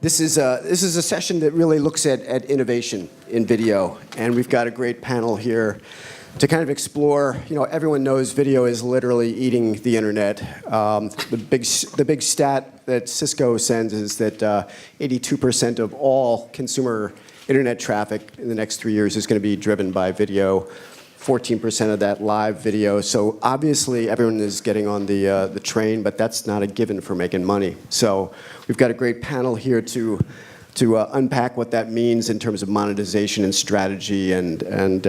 This is a session that really looks at innovation in video, and we've got a great panel here to kind of explore. Everyone knows video is literally eating the internet. The big stat that Cisco sends is that 82% of all consumer internet traffic in the next 3 years is going to be driven by video. 14% of that live video. So obviously everyone is getting on the train, but that's not a given for making money. So we've got a great panel here to unpack what that means in terms of monetization and strategy. And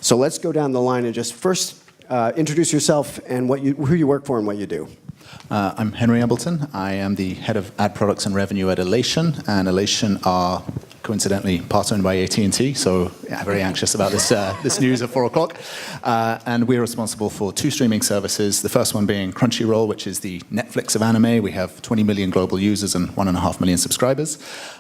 so let's go down the line and just first introduce yourself and who you work for and what you do. I'm Henry Embleton. I am the head of ad products and revenue at Elation, and Elation are coincidentally part owned by AT&T, so yeah, very anxious about this news at 4 o'clock. And we're responsible for 2 streaming services, the first one being Crunchyroll, which is the Netflix of anime. We have 20 million global users and 1.5 million subscribers.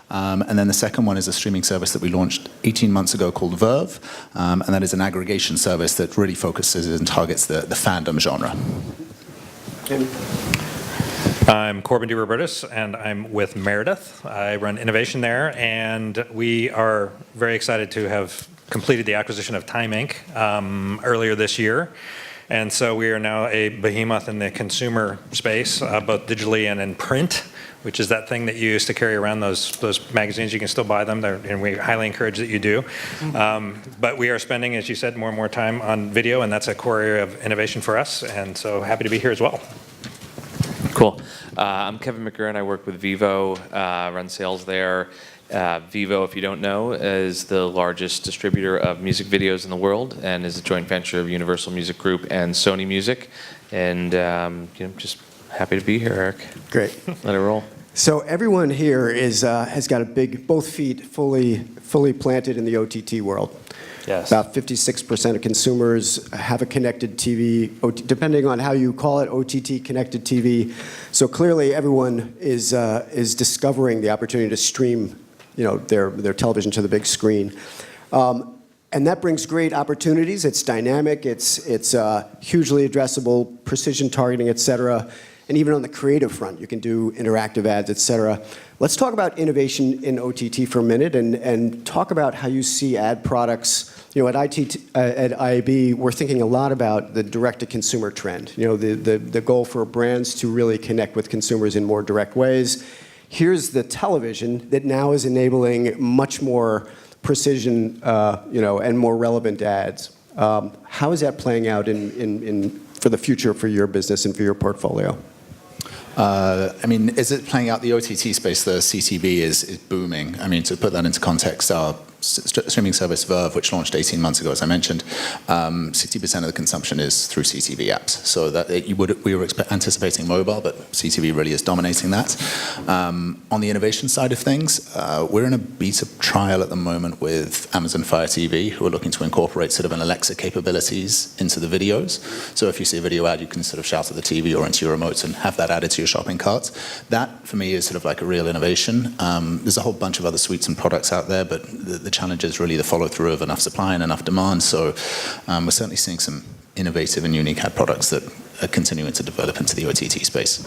And then the second one is a streaming service that we launched 18 months ago called Verve, and that is an aggregation service that really focuses and targets the fandom genre. I'm Corbin DeRobertis, and I'm with Meredith. I run innovation there, and we are very excited to have completed the acquisition of Time Inc. Earlier this year. And so we are now a behemoth in the consumer space, both digitally and in print, which is that thing that you used to carry around, those magazines. You can still buy them, and we highly encourage that you do. But we are spending, as you said, more and more time on video, and that's a core area of innovation for us, and so happy to be here as well. Cool. I'm Kevin McGurn. I work with Vevo, run sales there. Vevo, if you don't know, is the largest distributor of music videos in the world and is a joint venture of Universal Music Group and Sony Music. And just happy to be here, Eric. Great. Let it roll. So everyone here has got both feet fully planted in the OTT world. Yes. About 56% of consumers have a connected TV, depending on how you call it, OTT connected TV. So clearly, everyone is discovering the opportunity to stream, their television to the big screen, and that brings great opportunities. It's dynamic. It's hugely addressable, precision targeting, et cetera. And even on the creative front, you can do interactive ads, et cetera. Let's talk about innovation in OTT for a minute and talk about how you see ad products. At IAB, we're thinking a lot about the direct-to-consumer trend. The goal for brands to really connect with consumers in more direct ways. Here's the television that now is enabling much more precision, and more relevant ads. How is that playing out for the future for your business and for your portfolio? Is it playing out the OTT space? The CTV is booming. To put that into context, our streaming service Verve, which launched 18 months ago, as I mentioned, 60% of the consumption is through CTV apps. So that we were anticipating mobile, but CTV really is dominating that. On the innovation side of things, we're in a beta trial at the moment with Amazon Fire TV, who are looking to incorporate sort of an Alexa capabilities into the videos. So if you see a video ad, you can sort of shout at the TV or into your remote and have that added to your shopping cart. That, for me, is sort of like a real innovation. There's a whole bunch of other suites and products out there, but the challenge is really the follow-through of enough supply and enough demand. So we're certainly seeing some innovative and unique ad products that are continuing to develop into the OTT space.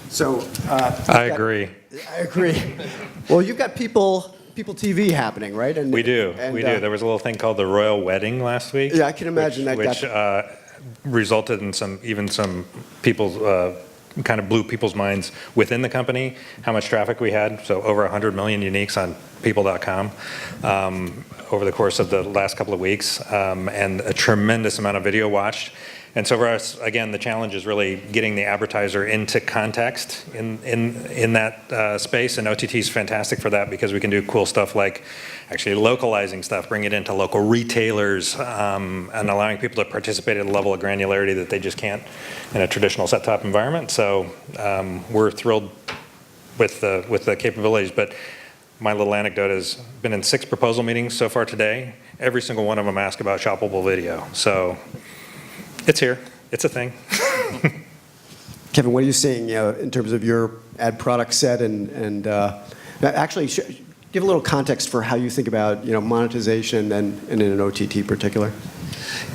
So I agree. Well, you've got People TV happening, right? We do. There was a little thing called the Royal Wedding last week. Yeah, I can imagine which resulted in some people's kind of blew people's minds within the company, how much traffic we had. So over 100 million uniques on people.com over the course of the last couple of weeks, and a tremendous amount of video watched. And so for us, again, the challenge is really getting the advertiser into context in that space, and OTT is fantastic for that because we can do cool stuff like actually localizing stuff, bring it into local retailers, and allowing people to participate at a level of granularity that they just can't in a traditional set-top environment. So we're thrilled with the capabilities, but my little anecdote has been in 6 proposal meetings so far today. Every single one of them ask about shoppable video. So it's here. It's a thing. Kevin, what are you seeing in terms of your ad product set and actually give a little context for how you think about monetization and in an OTT particular?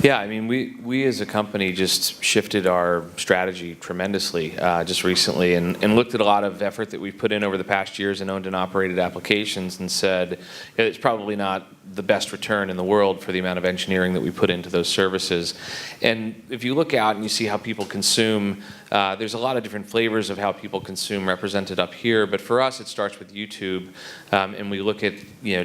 Yeah, I mean, we as a company just shifted our strategy tremendously just recently and looked at a lot of effort that we've put in over the past years in owned and operated applications and said it's probably not the best return in the world for the amount of engineering that we put into those services. And if you look out and you see how people consume, there's a lot of different flavors of how people consume represented up here, but for us it starts with YouTube, and we look at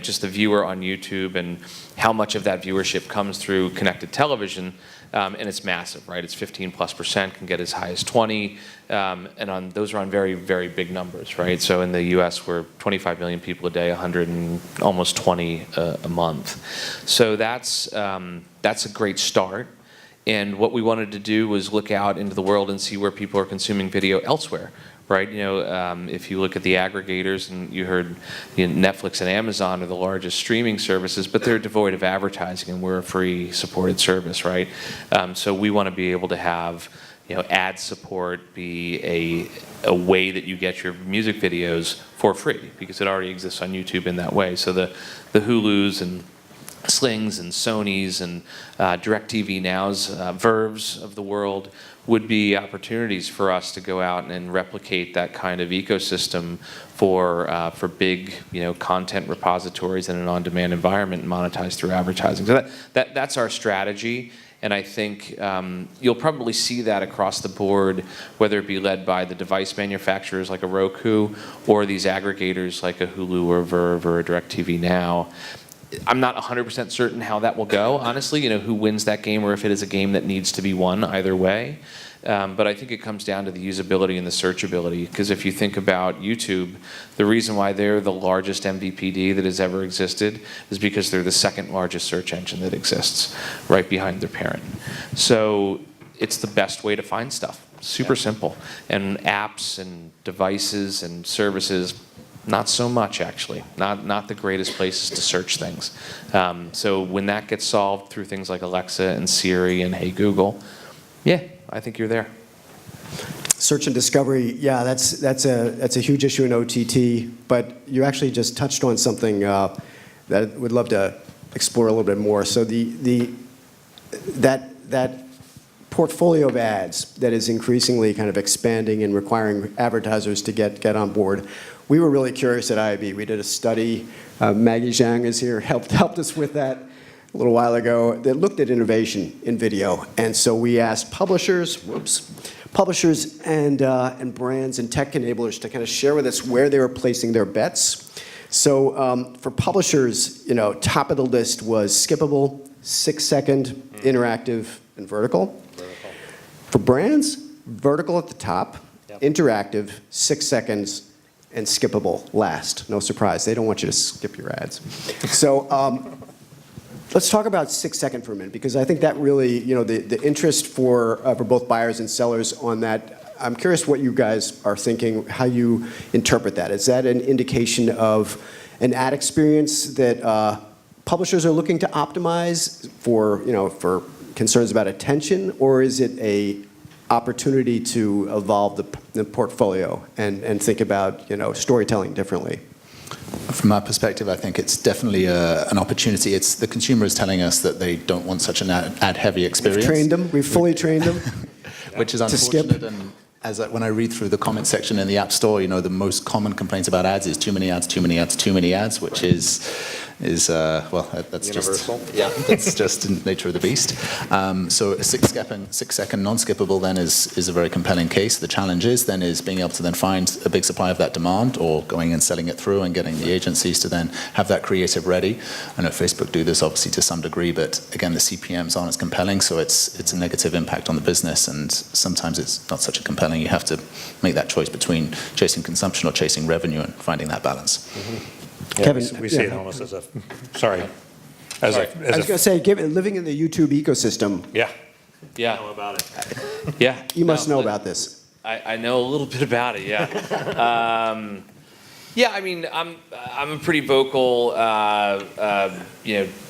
just the viewer on YouTube and how much of that viewership comes through connected television, and it's massive, right? It's 15+%, can get as high as 20, and those are on very, very big numbers, right? So in the US, we're 25 million people a day, 100 and almost 20 a month. So that's a great start. And what we wanted to do was look out into the world and see where people are consuming video elsewhere, right? If you look at the aggregators, and you heard Netflix and Amazon are the largest streaming services, but they're devoid of advertising, and we're a free supported service, right? So we want to be able to have ad support be a way that you get your music videos for free, because it already exists on YouTube in that way. So the Hulus and Slings and Sonys and DirecTV Now's, Verves of the world would be opportunities for us to go out and replicate that kind of ecosystem for big content repositories in an on-demand environment and monetize through advertising. So that's our strategy. And I think you'll probably see that across the board, whether it be led by the device manufacturers like a Roku or these aggregators like a Hulu or a Verve or a DirecTV Now. I'm not 100% certain how that will go, honestly, who wins that game or if it is a game that needs to be won either way. But I think it comes down to the usability and the searchability, because if you think about YouTube, the reason why they're the largest MVPD that has ever existed is because they're the second largest search engine that exists, right behind their parent. So it's the best way to find stuff, super simple. And apps and devices and services, not so much, actually. Not the greatest places to search things. So when that gets solved through things like Alexa and Siri and Hey Google, yeah, I think you're there. Search and discovery, yeah, that's a huge issue in OTT, but you actually just touched on something that I would love to explore a little bit more. So that portfolio of ads that is increasingly kind of expanding and requiring advertisers to get on board. We were really curious at IAB. We did a study, Maggie Zhang is here, helped us with that a little while ago, that looked at innovation in video. And so we asked publishers and brands and tech enablers to kind of share with us where they were placing their bets. So for publishers, top of the list was skippable, 6-second, interactive, and vertical. For brands, vertical at the top, interactive, 6 seconds, and skippable last. No surprise, they don't want you to skip your ads. So let's talk about 6-second for a minute, because I think that really, the interest for both buyers and sellers on that, I'm curious what you guys are thinking, how you interpret that. Is that an indication of an ad experience that publishers are looking to optimize for concerns about attention, or is it a opportunity to evolve the portfolio and think about storytelling differently? From our perspective, I think it's definitely an opportunity. It's the consumer is telling us that they don't want such an ad-heavy experience. We've trained them. We've fully trained them. Which is to skip. unfortunate. And when I read through the comment section in the App Store, the most common complaints about ads is too many ads, too many ads, too many ads, which is that's universal. That's just the nature of the beast. So a 6-second non-skippable then is a very compelling case. The challenge is being able to then find a big supply of that demand, or going and selling it through and getting the agencies to then have that creative ready. I know Facebook do this obviously to some degree, but again, the CPMs aren't as compelling, so it's a negative impact on the business, and sometimes it's not such a compelling. You have to make that choice between chasing consumption or chasing revenue and finding that balance. Mm-hmm. Yeah, Kevin, we see it almost as a, sorry. I was going to say, living in the YouTube ecosystem, Yeah. Yeah. Know about it. Yeah. you must know about this. I know a little bit about it, yeah. Yeah, I mean, I'm a pretty vocal,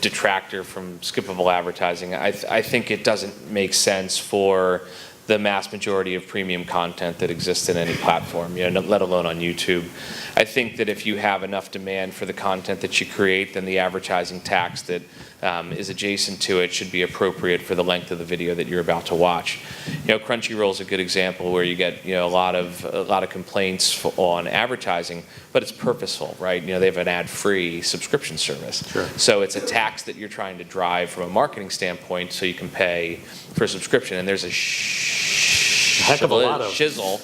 detractor from skippable advertising. I think it doesn't make sense for the mass majority of premium content that exists in any platform, let alone on YouTube. I think that if you have enough demand for the content that you create, then the advertising tax that is adjacent to it should be appropriate for the length of the video that you're about to watch. Crunchyroll is a good example where you get a lot of complaints on advertising, but it's purposeful, right? They have an ad-free subscription service. Sure. So it's a tax that you're trying to drive from a marketing standpoint so you can pay for a subscription. And there's a heck of a lot of shizzle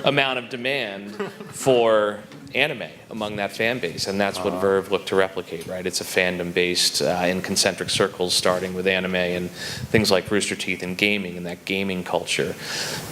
amount of demand for anime among that fan base, and that's what Verve looked to replicate, right? It's a fandom based in concentric circles, starting with anime and things like Rooster Teeth and gaming and that gaming culture.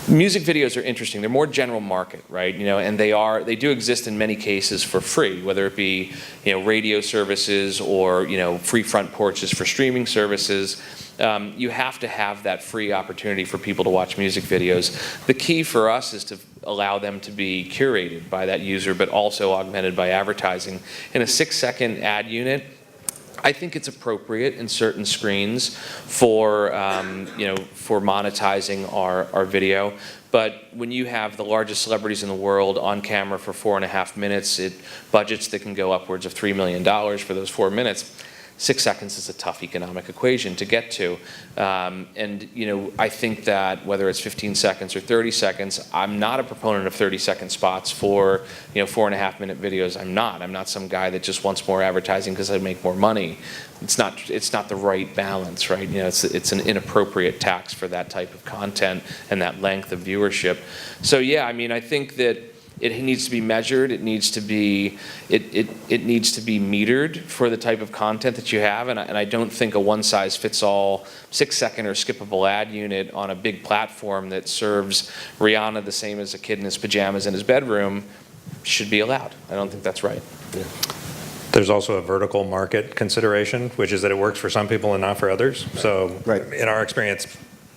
Music videos are interesting. They're more general market, right? And they do exist in many cases for free, whether it be radio services or free front porches for streaming services. You have to have that free opportunity for people to watch music videos. The key for us is to allow them to be curated by that user, but also augmented by advertising. In a 6-second ad unit, I think it's appropriate in certain screens for monetizing our video. But when you have the largest celebrities in the world on camera for 4.5 minutes, budgets that can go upwards of $3 million for those 4 minutes, 6 seconds is a tough economic equation to get to. I think that whether it's 15 seconds or 30 seconds, I'm not a proponent of 30-second spots for 4.5-minute videos. I'm not some guy that just wants more advertising because I make more money. It's not the right balance, right? It's an inappropriate tax for that type of content and that length of viewership. So yeah, I think that it needs to be measured. It needs to be metered for the type of content that you have, and I don't think a one-size-fits-all 6-second or skippable ad unit on a big platform that serves Rihanna the same as a kid in his pajamas in his bedroom should be allowed. I don't think that's right. Yeah. There's also a vertical market consideration, which is that it works for some people and not for others. So Right. In our experience,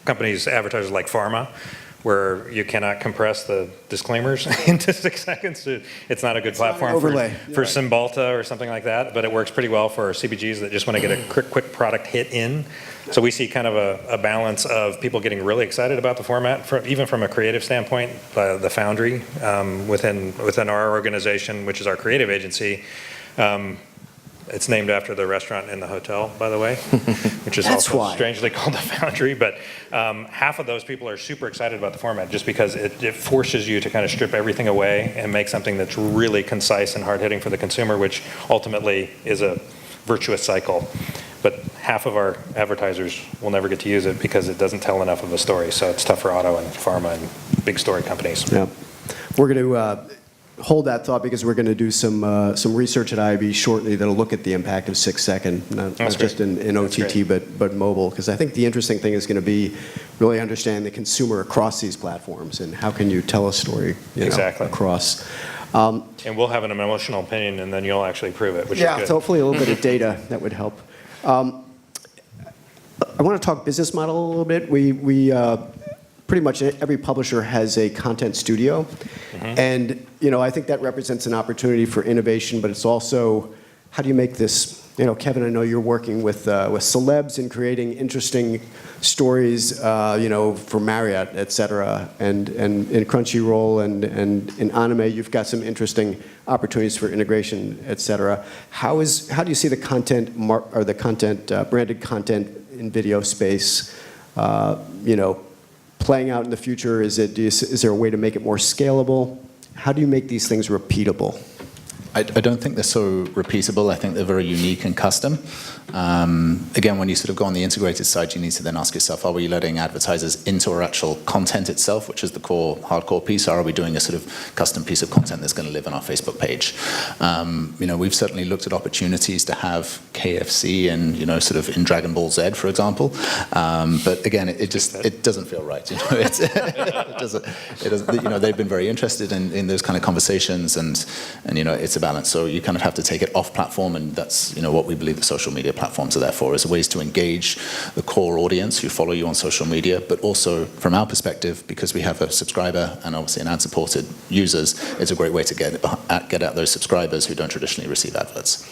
companies, advertisers like pharma, where you cannot compress the disclaimers into 6 seconds. It's not a good platform overlay. for Cymbalta or something like that, but it works pretty well for CPGs that just want to get a quick product hit in. So we see kind of a balance of people getting really excited about the format, even from a creative standpoint. The Foundry within our organization, which is our creative agency, it's named after the restaurant in the hotel, by the way, which is also strangely called the Foundry. But half of those people are super excited about the format just because it forces you to kind of strip everything away and make something that's really concise and hard-hitting for the consumer, which ultimately is a virtuous cycle. But half of our advertisers will never get to use it because it doesn't tell enough of a story. So it's tough for auto and pharma and big story companies. Yeah. We're going to hold that thought because we're going to do some research at IAB shortly that'll look at the impact of 6-second, not just in OTT, but mobile. Because I think the interesting thing is going to be really understand the consumer across these platforms and how can you tell a story across. And we'll have an emotional opinion, and then you'll actually prove it, which is good. So hopefully a little bit of data that would help. I want to talk business model a little bit. We pretty much every publisher has a content studio, and I think that represents an opportunity for innovation. But it's also how do you make this? Kevin, I know you're working with celebs and creating interesting stories, for Marriott, et cetera, and in Crunchyroll and in anime, you've got some interesting opportunities for integration, et cetera. How do you see the content or the content branded content in video space, playing out in the future? Is there a way to make it more scalable? How do you make these things repeatable? I don't think they're so repeatable. I think they're very unique and custom. Again, when you sort of go on the integrated side, you need to then ask yourself, are we letting advertisers into our actual content itself, which is the hardcore piece, or are we doing a sort of custom piece of content that's going to live on our Facebook page? We've certainly looked at opportunities to have KFC and, sort of in Dragon Ball Z, for example. But again, it doesn't feel right. It doesn't. They've been very interested in those kind of conversations, and it's a balance. So you kind of have to take it off platform, and that's what we believe the social media platforms are there for, is ways to engage the core audience who follow you on social media, but also from our perspective, because we have a subscriber and obviously an ad-supported users, it's a great way to get at those subscribers who don't traditionally receive adverts.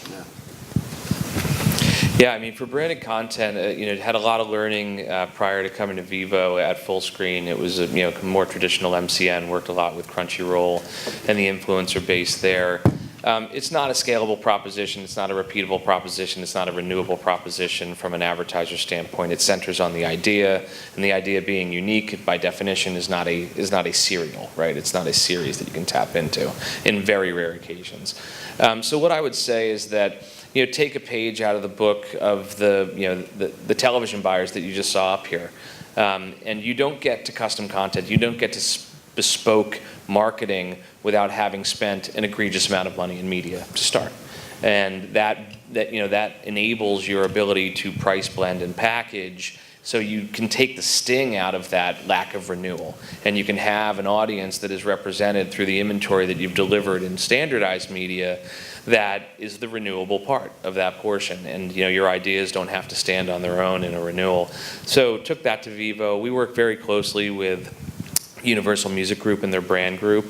Yeah, I mean, for branded content, had a lot of learning prior to coming to Vivo at Fullscreen. It was a more traditional MCN, worked a lot with Crunchyroll and the influencer base there. It's not a scalable proposition. It's not a repeatable proposition. It's not a renewable proposition from an advertiser standpoint. It centers on the idea, and the idea being unique by definition is not a serial, right? It's not a series that you can tap into in very rare occasions. So what I would say is that take a page out of the book of the television buyers that you just saw up here, and you don't get to custom content. You don't get to bespoke marketing without having spent an egregious amount of money in media to start, and that enables your ability to price, blend, and package. So you can take the sting out of that lack of renewal, and you can have an audience that is represented through the inventory that you've delivered in standardized media that is the renewable part of that portion. And your ideas don't have to stand on their own in a renewal. So took that to Vivo. We work very closely with Universal Music Group and their brand group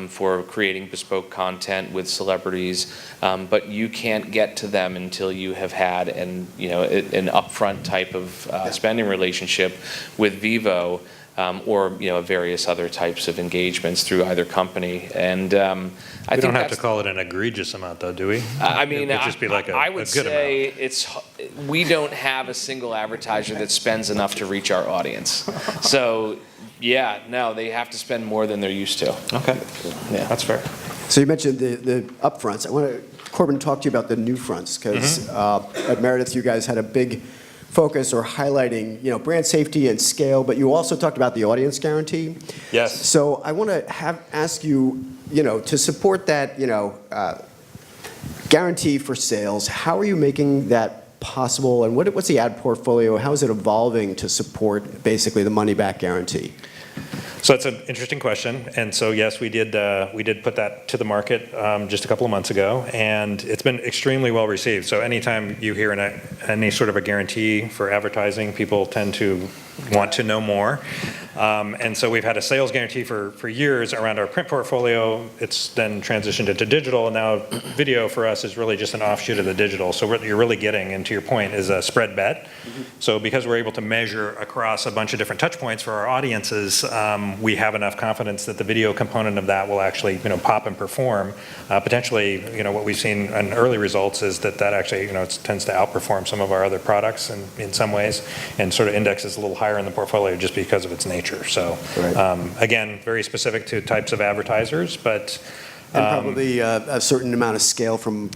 for creating bespoke content with celebrities, but you can't get to them until you have had an upfront type of spending relationship with Vivo or various other types of engagements through either company. And We don't have to call it an egregious amount, though, do we? I mean, it could just be like I a would good say amount. we don't have a single advertiser that spends enough to reach our audience. So, yeah, no, they have to spend more than they're used to. Okay, Yeah. that's fair. So you mentioned the upfronts. I want to, Corbin, talk to you about the new fronts, because at Meredith, you guys had a big focus or highlighting, brand safety and scale, but you also talked about the audience guarantee. Yes. So I want to ask you, to support that, guarantee for sales, how are you making that possible, and what's the ad portfolio? How is it evolving to support basically the money-back guarantee? So that's an interesting question, and so yes, we did put that to the market just a couple of months ago, and it's been extremely well received. So anytime you hear any sort of a guarantee for advertising, people tend to want to know more. And so we've had a sales guarantee for years around our print portfolio. It's then transitioned into digital, and now video for us is really just an offshoot of the digital. So what you're really getting, and to your point, is a spread bet. So because we're able to measure across a bunch of different touch points for our audiences, we have enough confidence that the video component of that will actually pop and perform. Potentially, what we've seen in early results is that actually it tends to outperform some of our other products in some ways, and sort of indexes a little higher in the portfolio just because of its nature. So Right. again, very specific to types of advertisers, but And probably a certain amount of scale from,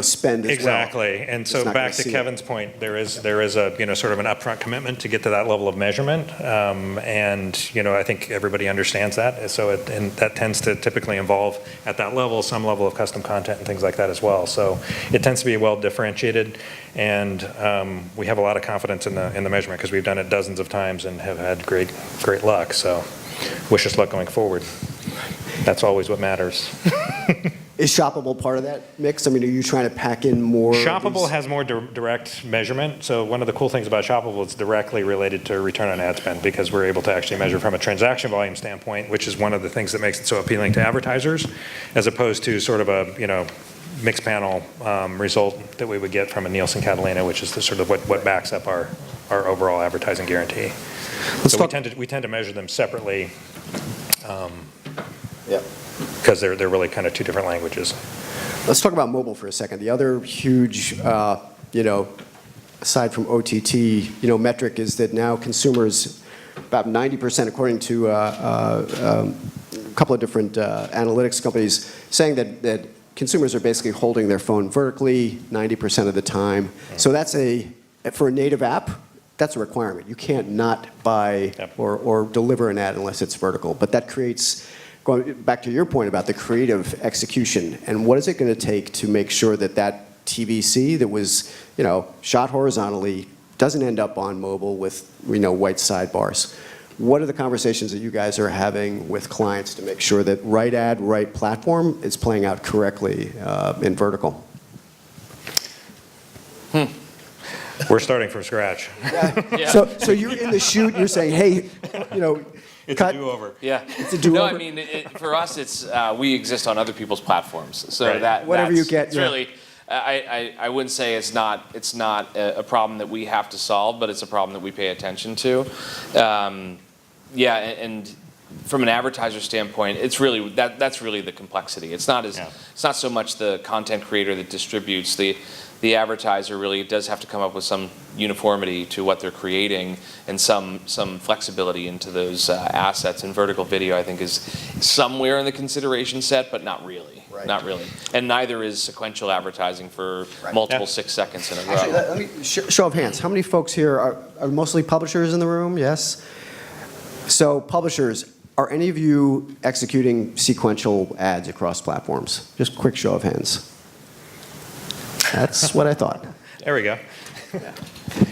spend as exactly. well. And so It's not back gonna to see it. Kevin's point, there is a sort of an upfront commitment to get to that level of measurement, and I think everybody understands that. So and that tends to typically involve at that level some level of custom content and things like that as well. So it tends to be well differentiated, and we have a lot of confidence in the measurement because we've done it dozens of times and have had great luck. So wish us luck going forward. That's always what matters. Is Shoppable part of that mix? I mean, are you trying to pack in more? of Shoppable these- has more direct measurement. So one of the cool things about Shoppable is directly related to return on ad spend, because we're able to actually measure from a transaction volume standpoint, which is one of the things that makes it so appealing to advertisers, as opposed to sort of a mixed panel result that we would get from a Nielsen Catalina, which is the sort of what backs up our overall advertising guarantee. So we tend to measure them separately. Yeah. Because they're really kind of two different languages. Let's talk about mobile for a second. The other huge, aside from OTT, metric is that now consumers, about 90%, according to a couple of different analytics companies, saying that consumers are basically holding their phone vertically 90% of the time. So that's for a native app, that's a requirement. You can't not buy or deliver an ad unless it's vertical. But that creates, going back to your point about the creative execution, and what is it going to take to make sure that TVC that was, shot horizontally doesn't end up on mobile with, white sidebars? What are the conversations that you guys are having with clients to make sure that right ad, right platform is playing out correctly in vertical? We're starting from scratch. Yeah. So you're in the shoot, you're saying, hey, It's cut. a do-over. Yeah. It's a do-over. No, I mean, for us, it's we exist on other people's platforms. So Right. Whatever you get, it's yeah. really, I wouldn't say it's not a problem that we have to solve, but it's a problem that we pay attention to. Yeah, and from an advertiser standpoint, it's really that's really the complexity. It's not so much the content creator that distributes. The advertiser really does have to come up with some uniformity to what they're creating and some flexibility into those assets. And vertical video, I think, is somewhere in the consideration set, but not really. Right. Not really. And neither is sequential advertising for multiple 6 seconds in a row. Actually, let me show of hands. How many folks here are mostly publishers in the room? Yes. So publishers, are any of you executing sequential ads across platforms? Just quick show of hands. That's what I thought. There we go.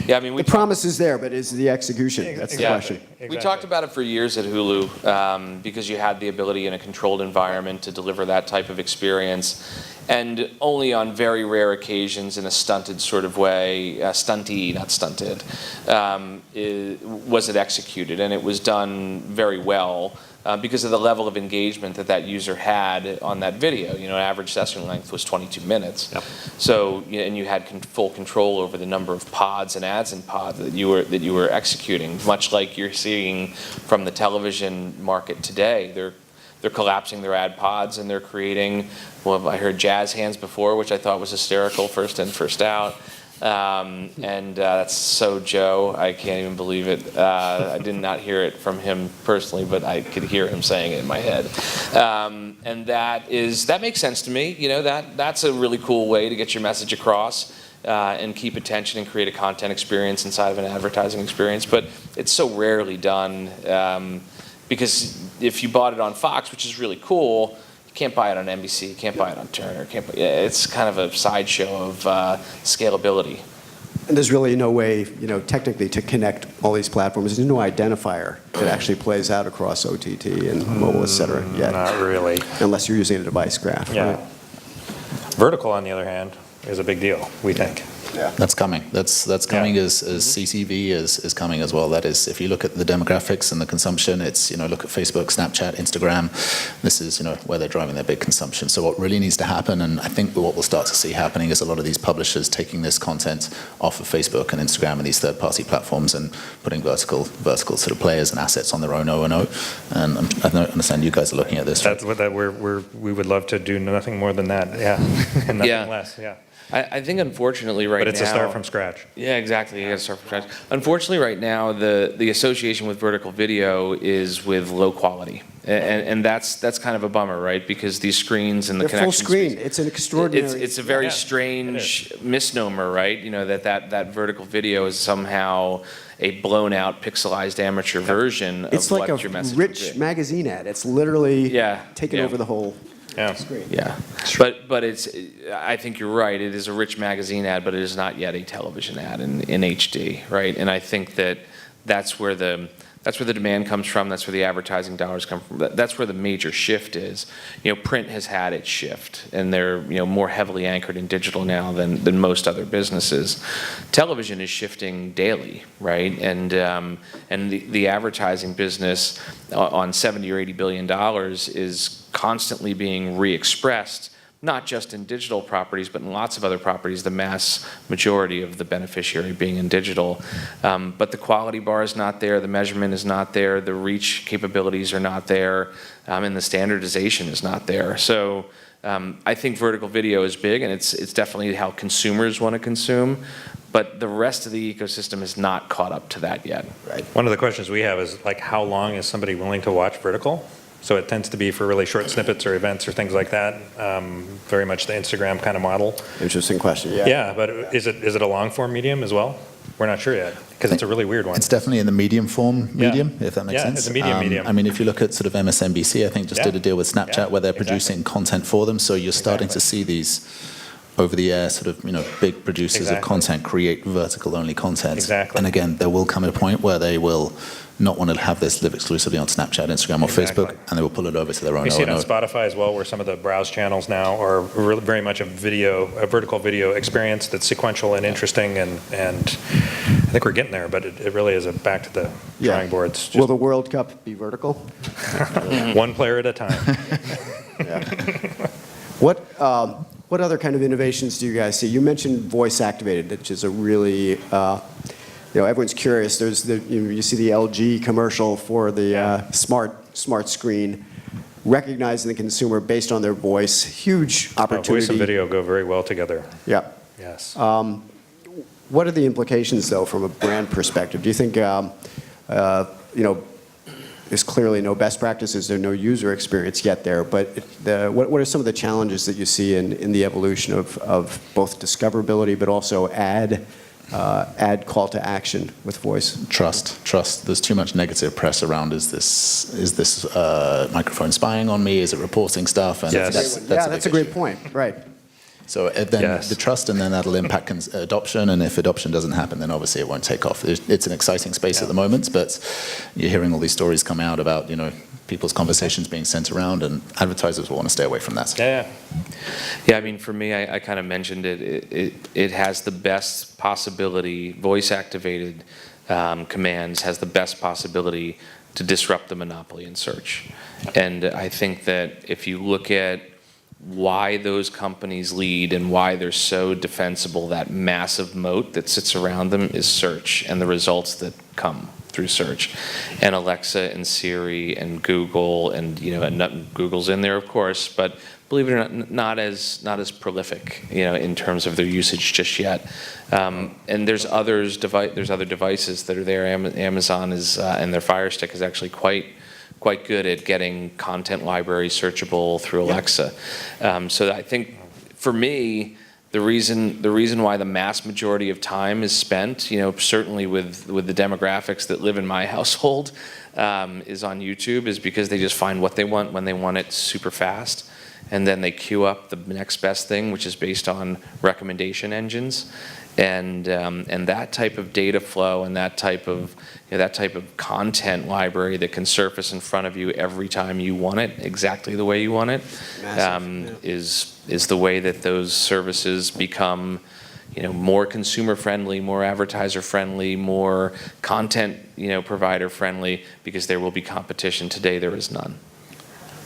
Yeah, I mean, The promise is there, but is the execution? That's the question. We talked about it for years at Hulu because you had the ability in a controlled environment to deliver that type of experience. And only on very rare occasions in a stunted sort of way, stunty, not stunted, was it executed. And it was done very well because of the level of engagement that user had on that video. You know, average session length was 22 minutes. Yep. So, and you had full control over the number of pods and ads in pods that you were executing, much like you're seeing from the television market today. They're collapsing their ad pods and they're creating, well, I heard jazz hands before, which I thought was hysterical, first in, first out. That's so Joe, I can't even believe it. I did not hear it from him personally, but I could hear him saying it in my head. And that makes sense to me. You know, that's a really cool way to get your message across. And keep attention and create a content experience inside of an advertising experience. But it's so rarely done because if you bought it on Fox, which is really cool, you can't buy it on NBC, you can't buy it on Turner. It's kind of a sideshow of scalability. And there's really no way, you know, technically to connect all these platforms. There's no identifier that actually plays out across OTT and mobile, et cetera, yet. Not really. Unless you're using a device graph, Yeah. right? Vertical, on the other hand, is a big deal, we think. Yeah. That's coming. That's coming as CTV is coming as well. That is, if you look at the demographics and the consumption, it's, you know, look at Facebook, Snapchat, Instagram. This is, you know, where they're driving their big consumption. So what really needs to happen, and I think what we'll start to see happening, is a lot of these publishers taking this content off of Facebook and Instagram and these third-party platforms and putting vertical sort of players and assets on their own O&O. And I don't understand you guys are looking at this. That's what we would love to do nothing more than that, yeah, and nothing less, yeah. I think unfortunately right now... But it's a start from scratch. Yeah, exactly. You got to start from scratch. Unfortunately, right now, the association with vertical video is with low quality, and that's kind of a bummer, right? Because these screens and the They're full connection screen. speeds- It's an extraordinary. It's a very Yeah, strange misnomer, right? You know, that vertical video is somehow a blown out, pixelized amateur version It's of like what a your message rich would be. magazine ad. It's literally taken over the whole Yeah. screen. Yeah, but it's. I think you're right. It is a rich magazine ad, but it is not yet a television ad in HD, right? And I think that's where the demand comes from. That's where the advertising dollars come from. That's where the major shift is. You know, print has had its shift, and they're, you know, more heavily anchored in digital now than most other businesses. Television is shifting daily, right? And the advertising business on $70 or $80 billion is constantly being re-expressed, not just in digital properties, but in lots of other properties, the mass majority of the beneficiary being in digital. But the quality bar is not there, the measurement is not there, the reach capabilities are not there, and the standardization is not there. So I think vertical video is big, and it's definitely how consumers want to consume, but the rest of the ecosystem has not caught up to that yet. Right. One of the questions we have is, like, how long is somebody willing to watch vertical? So it tends to be for really short snippets or events or things like that, very much the Instagram kind of model. Interesting question, yeah. Yeah, but is it a long form medium as well? We're not sure yet, because it's a really weird one. It's definitely in the medium form medium, if that makes sense. Yeah, it's a medium. I mean, if you look at sort of MSNBC, I think just did a deal with Snapchat where they're producing content for them. So you're starting to see these over-the-air sort of, you know, big producers of content create vertical-only content. Exactly. And again, there will come a point where they will not want to have this live exclusively on Snapchat, Instagram, or Facebook, and they will pull it over to their own. You see it on Spotify as well, where some of the browse channels now are very much a vertical video experience that's sequential and interesting, and I think we're getting there, but it really is back to the drawing boards. Will the World Cup be vertical? One player at a time. Yeah. What What other kind of innovations do you guys see? You mentioned voice activated, which is a really, everyone's curious. You see the LG commercial for the smart screen, recognizing the consumer based on their voice. Huge opportunity. Voice and video go very well together. Yeah. Yes. What are the implications, though, from a brand perspective? Do you think, there's clearly no best practices, there's no user experience yet there, but what are some of the challenges that you see in the evolution of both discoverability, but also ad call to action with voice? Trust. There's too much negative press around. Is this microphone spying on me? Is it reporting stuff? And Yes. That's a great point. Right. So then Yes. the trust, and then that'll impact adoption. And if adoption doesn't happen, then obviously it won't take off. It's an exciting space at the moment, but you're hearing all these stories come out about people's conversations being sent around, and advertisers will want to stay away from that. Yeah. Yeah, I mean, for me, I kind of mentioned it. It has the best possibility, voice-activated commands has the best possibility to disrupt the monopoly in search. And I think that if you look at why those companies lead and why they're so defensible, that massive moat that sits around them is search and the results that come through search. And Alexa and Siri and Google and Google's in there, of course, but believe it or not as prolific, in terms of their usage just yet. And there's other devices that are there. Amazon is and their Fire Stick is actually quite good at getting content library searchable through Alexa. So I think for me, the reason why the mass majority of time is spent, certainly with the demographics that live in my household, is on YouTube, is because they just find what they want when they want it super fast. And then they queue up the next best thing, which is based on recommendation engines. And that type of data flow and that type of content library that can surface in front of you every time you want it, exactly the way you want it, is the way that those services become, more consumer friendly, more advertiser friendly, more content, provider friendly, because there will be competition. Today there is none.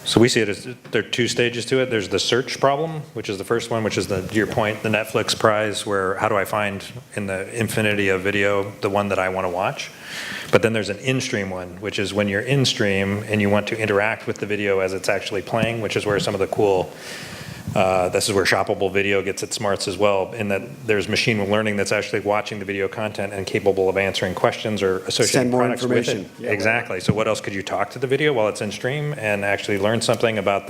So we see it as there are two stages to it. There's the search problem, which is the first one, which is to your point, the Netflix prize, where how do I find in the infinity of video the one that I want to watch? But then there's an in-stream one, which is when you're in-stream and you want to interact with the video as it's actually playing, which is where some of the cool, this is where shoppable video gets its smarts as well, in that there's machine learning that's actually watching the video content and capable of answering questions or associating Send more products with information. it. Exactly. So what else could you talk to the video while it's in stream and actually learn something about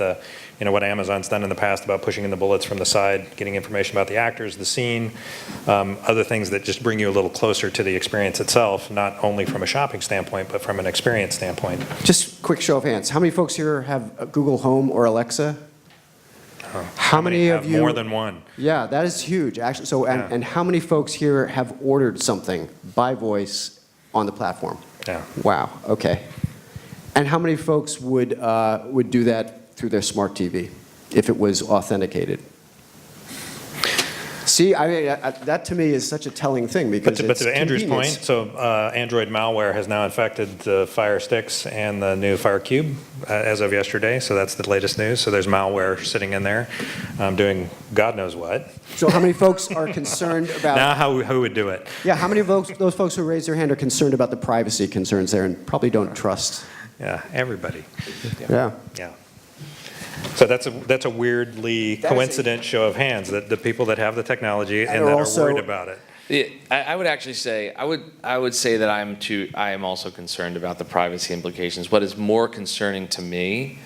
what Amazon's done in the past about pushing in the bullets from the side, getting information about the actors, the scene, other things that just bring you a little closer to the experience itself, not only from a shopping standpoint, but from an experience standpoint. Just quick show of hands. How many folks here have Google Home or Alexa? How many of have you? More than one. Yeah, that is huge, actually. So, and how many folks here have ordered something by voice on the platform? Yeah. Wow. Okay. And how many folks would do that through their smart TV if it was authenticated? See, I mean, that to me is such a telling thing because But it's to Andrew's point, convenience. so Android malware has now infected the Fire Sticks and the new Fire Cube as of yesterday. So that's the latest news. So there's malware sitting in there doing God knows what. So how many folks are concerned about? Now who would do it? Yeah, how many of those folks who raise their hand are concerned about the privacy concerns there and probably don't trust? Yeah, everybody. Yeah. Yeah. So that's a weirdly coincident show of hands, that the people that have the technology and that are worried about it. Yeah, I would actually say I would say that I am also concerned about the privacy implications. What is more concerning to me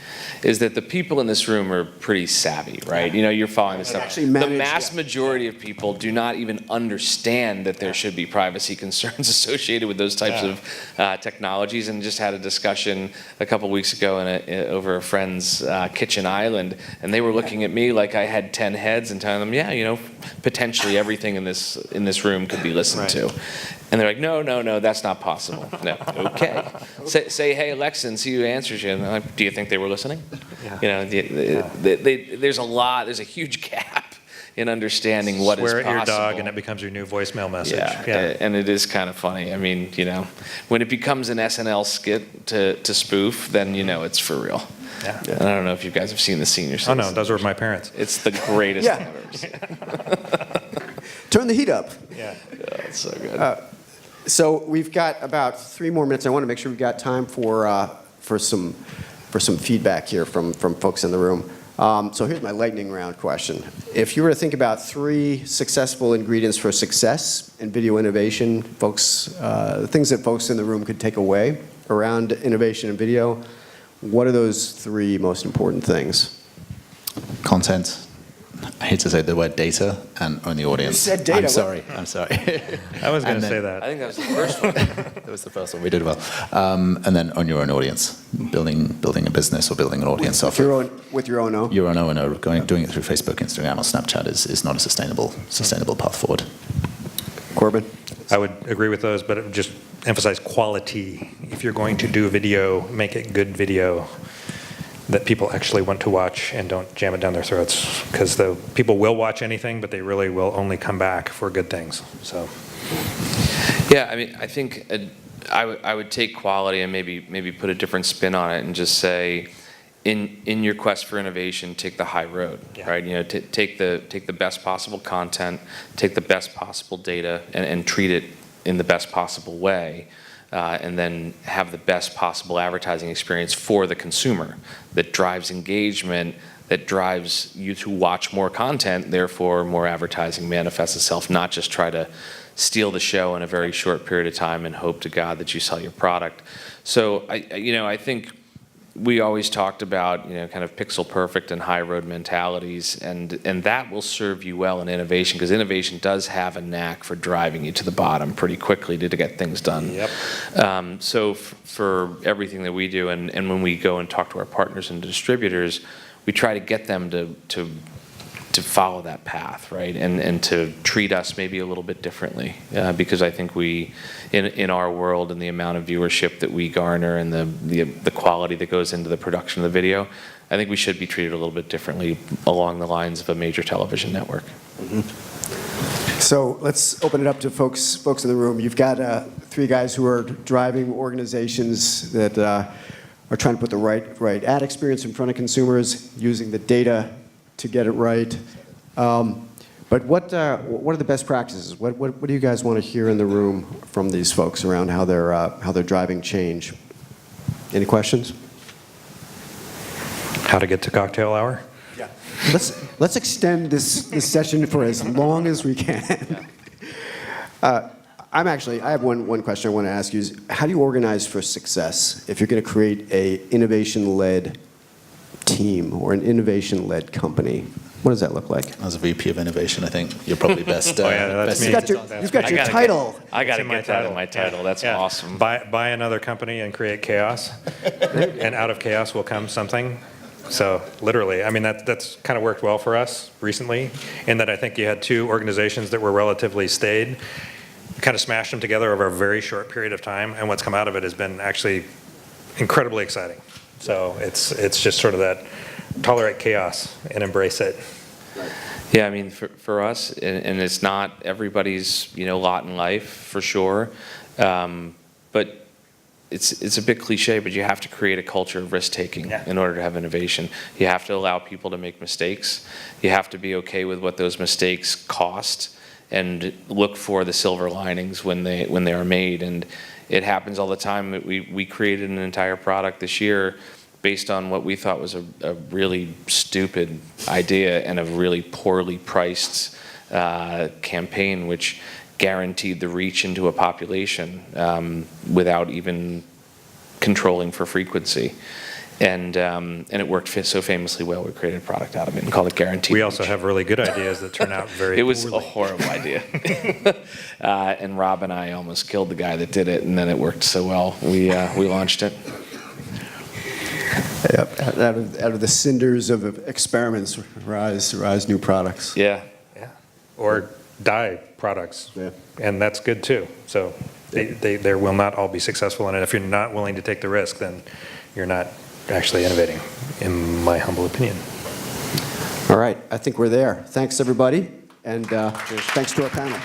is that the people in this room are pretty savvy, right? You're following this stuff. actually The manage- mass majority of people do not even understand that there should be privacy concerns associated with those types of technologies. And just had a discussion a couple weeks ago over a friend's kitchen island, and they were looking at me like I had 10 heads and telling them, potentially everything in this room could be listened to. And they're like, no, that's not possible. No, okay. Say, hey, Alexa, and see who answers you. And I'm like, do you think they were listening? There's a huge gap in understanding what is Swear possible. at your dog and it becomes your new voicemail message. Yeah, and it is kind of funny. I mean, when it becomes an SNL skit to spoof, then it's for real. Yeah. And I don't know if you guys have seen the senior Oh, no, citizens. those were my parents. It's the greatest Yeah. thing I've ever seen. Turn the heat up. Yeah. Yeah, it's so good. So we've got about 3 more minutes. I want to make sure we've got time for some feedback here from folks in the room. So here's my lightning round question. If you were to think about 3 successful ingredients for success in video innovation, folks, things that folks in the room could take away around innovation in video, what are those 3 most important things? Content. I hate to say the word data, and own the audience. You said data. I'm sorry. I'm sorry. I was going And to then- say I that. think that was the first one. That was the first one. We did well. And then own your own audience. Building a business or building an audience off With your own O? your own owner. Doing it through Facebook, Instagram, or Snapchat is not a sustainable path forward. Corbin? I would agree with those, but just emphasize quality. If you're going to do video, make it good video that people actually want to watch and don't jam it down their throats. Because the people will watch anything, but they really will only come back for good things. So Yeah, I mean, I think I would take quality and maybe put a different spin on it and just say, in your quest for innovation, take the high road, Yeah. right? You know, take the best possible content, take the best possible data, and treat it in the best possible way, and then have the best possible advertising experience for the consumer that drives engagement, that drives you to watch more content, therefore more advertising manifests itself, not just try to steal the show in a very short period of time and hope to God that you sell your product. So I think we always talked about, kind of pixel perfect and high road mentalities, and that will serve you well in innovation, because innovation does have a knack for driving you to the bottom pretty quickly to get things done. Yep. So for everything that we do, and when we go and talk to our partners and distributors, we try to get them to follow that path, right? And to treat us maybe a little bit differently, because I think we, in our world and the amount of viewership that we garner and the quality that goes into the production of the video, I think we should be treated a little bit differently along the lines of a major television network. So let's open it up to folks in the room. You've got 3 guys who are driving organizations that are trying to put the right ad experience in front of consumers, using the data to get it right. But what are the best practices? What do you guys want to hear in the room from these folks around how they're driving change? Any questions? How to get to cocktail hour? Yeah. Let's extend this session for as long as we can. I have one question I want to ask you is, how do you organize for success if you're going to create a innovation-led team or an innovation-led company? What does that look like? As a VP of innovation, I think you're probably best. Oh, yeah, that's best me. You've got your title. I got to It's in my get that in title. my title. Yeah. That's Yeah. awesome. Buy another company and create chaos, and out of chaos will come something. So literally, I mean, that's kind of worked well for us recently, in that I think you had 2 organizations that were relatively staid, kind of smashed them together over a very short period of time, and what's come out of it has been actually incredibly exciting. So it's just sort of that tolerate chaos and embrace it. Yeah, I mean, for us, and it's not everybody's, lot in life, for sure, but it's a bit cliche, but you have to create a culture of risk-taking in order to have innovation. You have to allow people to make mistakes. You have to be okay with what those mistakes cost, and look for the silver linings when they are made. And it happens all the time. We created an entire product this year based on what we thought was a really stupid idea and a really poorly priced campaign, which guaranteed the reach into a population without even controlling for frequency. And it worked so famously well, we created a product out of it and called it Guaranteed We also Reach. have really good ideas that turn out very It was poorly. a horrible idea. And Rob and I almost killed the guy that did it, and then it worked so well, we launched it. Yep. Out of the cinders of experiments rise new products. Yeah. Yeah. Or die products. Yeah. And that's good too. So they will not all be successful in it. If you're not willing to take the risk, then you're not actually innovating, in my humble opinion. All right, I think we're there. Thanks, everybody, and thanks to our panel.